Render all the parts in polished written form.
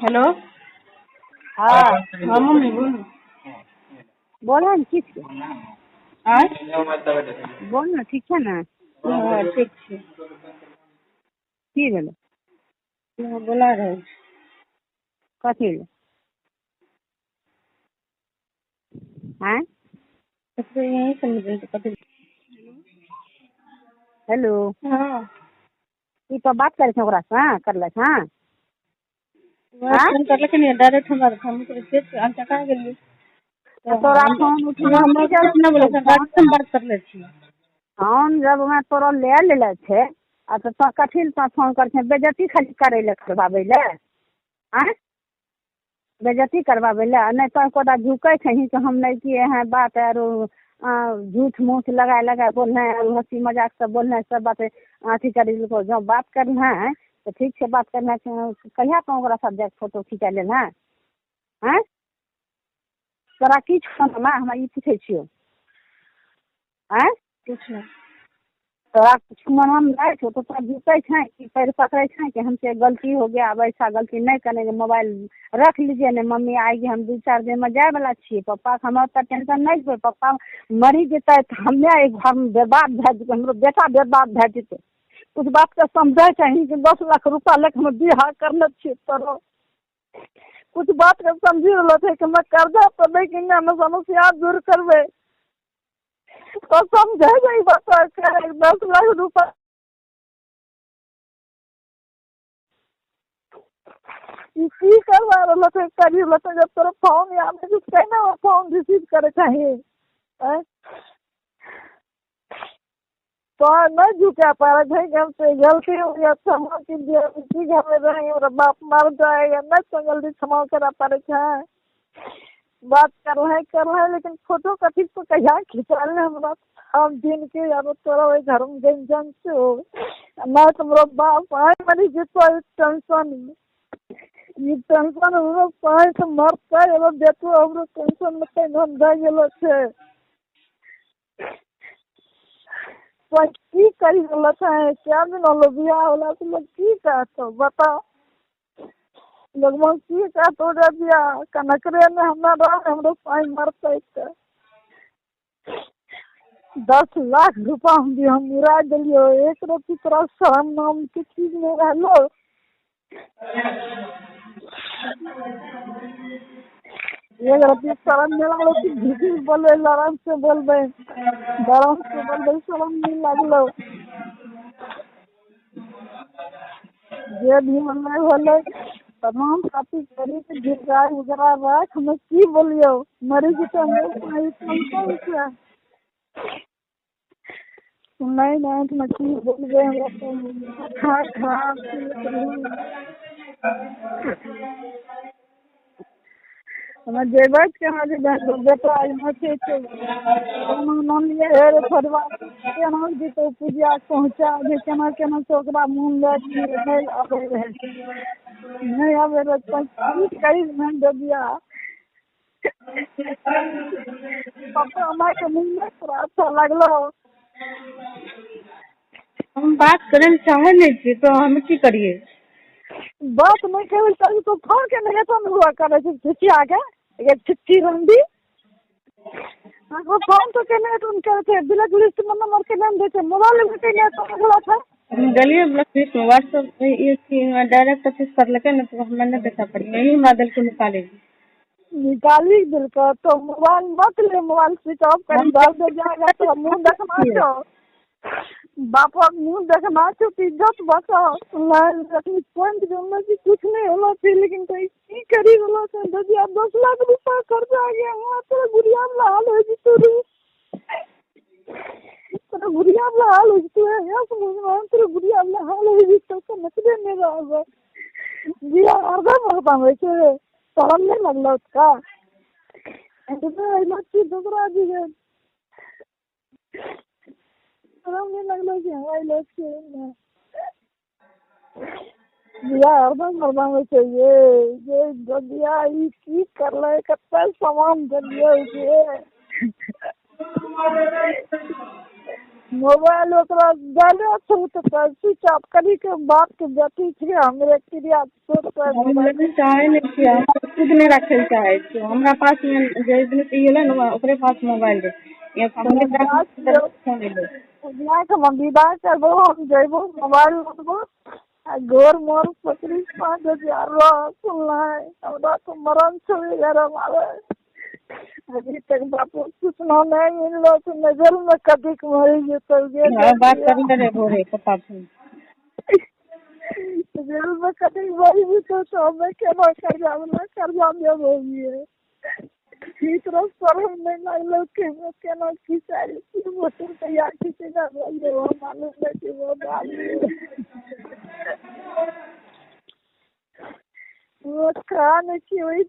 Hello. हाँ हाँ mummy बोल। बोलो न ठीक छै। आय बोल न ठीक छै ने। हाँ ठीक छै। की भेलै? हाँ बोला रहे छी। कथी ले? आँय तो यहीं से मिल कथी। हेलो हाँ ई तो बात करे छै ओकरा से करले छ? वह फोन करलखिन डायरेक्ट हमरा हम अंचा कहाँ गेलिए तोरा फोन उठेना हम की कुछ ना बोले जरूरत सर छै? डायरेक्ट हम बात कर ले छी। फोन जब मैं तोरा ले लेले छे आ तो कथी ले फोन कर छे? बेइज्जती खाली करे ले करवावे ले? आँय बेइज्जती करवावे ले? नहीं तो कोदा झुके छही कि हम नहीं किए हैं बात और झूठ मूठ लगा बोलना है, हंसी मजाक से बोलना है, सब बातें अथी कर जो बात करना है तो ठीक से बात करना है। कहिया तो ओकरा साथ जाके फोटो खिंचा लेना है? हैं तोरा की छमा हम ई पूछे छियो? हैं कुछ ना तोरा कुछ मन नहीं छो तो तोरा झुके छे कि पैर पकड़े छे कि हमसे गलती हो गया, अब ऐसा गलती नहीं करेंगे, मोबाइल रख लीजिए ने, मम्मी आएगी, हम 2-4 दिन में जाए वाला छे, पप्पा के हम तो टेंशन नहीं छे, पप्पा मरी जते तो हमें एक घर में बर्बाद भे जते, हमरो बेटा बर्बाद भे जते। कुछ बात के समझे चाहिए कि 10 लाख रुपया लेके हम बिहार करने छे तोरो कुछ बात के समझी रहलो थे कि मैं कर्जा तो नहीं कि हम समस्या दूर करबे तो समझे नहीं बता के 10 लाख रुपया की करवा रहलो थे करी रहलो थे। जब तोरा फोन याद है कहना फोन रिसीव करे चाहिए तो नहीं झुका पा रहे थे कि हमसे गलती हो गया, क्षमा कीजिए, इसी घर में रहेंगे, मेरा बाप मर जाएगा, नहीं तो जल्दी क्षमा करा पा रहे हैं। बात कर रहे हैं लेकिन फोटो कथी को कहिया खिंचाले हमरा हम दिन के यार तोरा वही घर में जन से हो ना तुम्हारा बाप आए मरी जितो टेंशन ये टेंशन हम पाए से मरता है एवं देखो हमरो टेंशन में कहीं हम जा गेलो छे तो की करी गलत है क्या दिन होलो बियाह होला तो लोग की कहतो बता लोग मन की कहतो रे बियाह कनकरे में हमरा हमरो पाए मरते के 10 लाख रुपया हम उड़ा दिलियो, एक रोटी तोरा शरम नाम के चीज में रहलो एक रोटी शरम नहीं लगलो कि झूठी बोले लड़म से बोलबे शरम नहीं लगलो जे भी होले तमाम काफी करी के गिरगाय उगरा रख हम की बोलियो मरी जेते हम कौन से नहीं तो मैं की बोलबे हमरा खा खराब हम जेबै के हां जे बेटा मथे छे नाम लिए हेर फरवा केना जेतो पूजा पहुंचा जे केना से ओकरा मुंह ले नहीं आबे रहे नहीं आबे रहे तो की करी नहीं दबिया पापा हमारे के मुंह में थोड़ा अच्छा लगलो हम बात करे चाहे नहीं थी तो हम की करिए? बात नहीं करे तभी तो फोन के नहीं तो हुआ करे चिट्ठी आ गया ये चिट्ठी रंदी वो फोन तो कहने तो उनके थे ब्लैक लिस्ट में नंबर के नाम देते मोबाइल में के लिए तो बोला था गलिए ब्लॉक लिस्ट में व्हाट्सएप पे ये डायरेक्ट ऑफिस कर लेके ना तो मैंने देखा पड़ी यही मॉडल को निकालेगी निकाली दिल का तो मोबाइल मत ले, मोबाइल स्विच ऑफ कर डाल दे जाएगा तो मुंह देखना छो बापा मुंह देखना छो इज्जत बचा लेकिन पॉइंट जो में भी कुछ नहीं होला थी लेकिन कोई की करी होला से ददिया 10 लाख रुपया खर्च आ गया वहां तेरा गुड़िया लाल हो जी तेरा गुड़िया लाल हो जी है या समझ तेरा गुड़िया लाल हो जी तो नचने में रहा बिया अर्धा मरता है छे शरम नहीं लगलो उसका दूसरा जी है शरम नहीं लगलो कि हमारे लोग के बिया अर्धा मरदा में चाहिए ये गदिया ई की करले कत्ता सामान दलियो के मोबाइल ओकरा डाले तो स्विच ऑफ करी के बात के जती थी हमरे क्रिया सोच हम लेकिन चाहे नहीं कि हम खुद नहीं रखे चाहे छी हमरा पास में जे दिन पीले न ओकरे पास मोबाइल दे ये फोन फोन ले हम विदा करबो हम जेबो मोबाइल लुटबो आ गोर मोर पकड़ी 5000 सुनलाई हमरा तो मरण छे यार हमारे अभी तक बापू सूचना नहीं मिललो तो नजर में कदिक मरी जेतो बात कर ले भोरे पप्पा से जेल में कदिक मरी जेतो तो मैं केना कर जाम होगी ठीक रह पर हम नहीं लगलो के मैं केना खिचाई मोटर तैयार खींचेगा बोल वो मालूम है कि वो डाली वो खाने की वही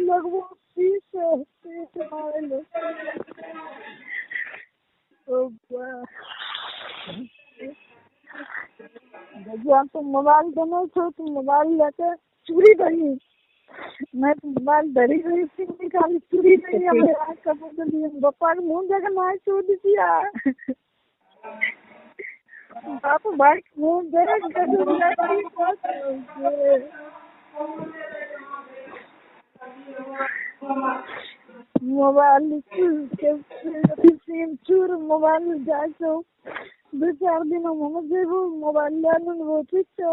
लगभग 30 मारे जब तुम मोबाइल देने छो तुम मोबाइल लेके चूड़ी रही मैं तो मोबाइल धरी रही थी निकाली चूड़ी नहीं हमारे आज का बदल दिए बप्पा के मुंह जगह ना चूड़ी दिया बाप भाई मुंह देख मोबाइल सिम चूर मोबाइल जाए तो 2-4 दिन हम जेबो मोबाइल ले वो ठीक तो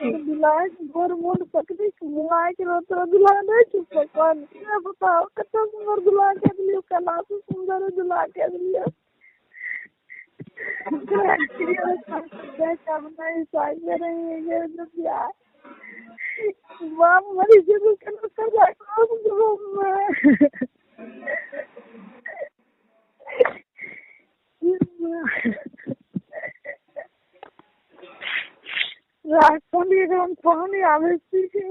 दिलाए गोर मोड़ पकड़ी दिलाए के तो दिला नहीं चुप कौन ये बताओ कितना सुंदर दिला के दिलियो कला से सुंदर दिला के दिलियो नहीं साइड में नहीं ये दिया वाह मरी जेबो के कर जाए राखों पानी आवे देखिए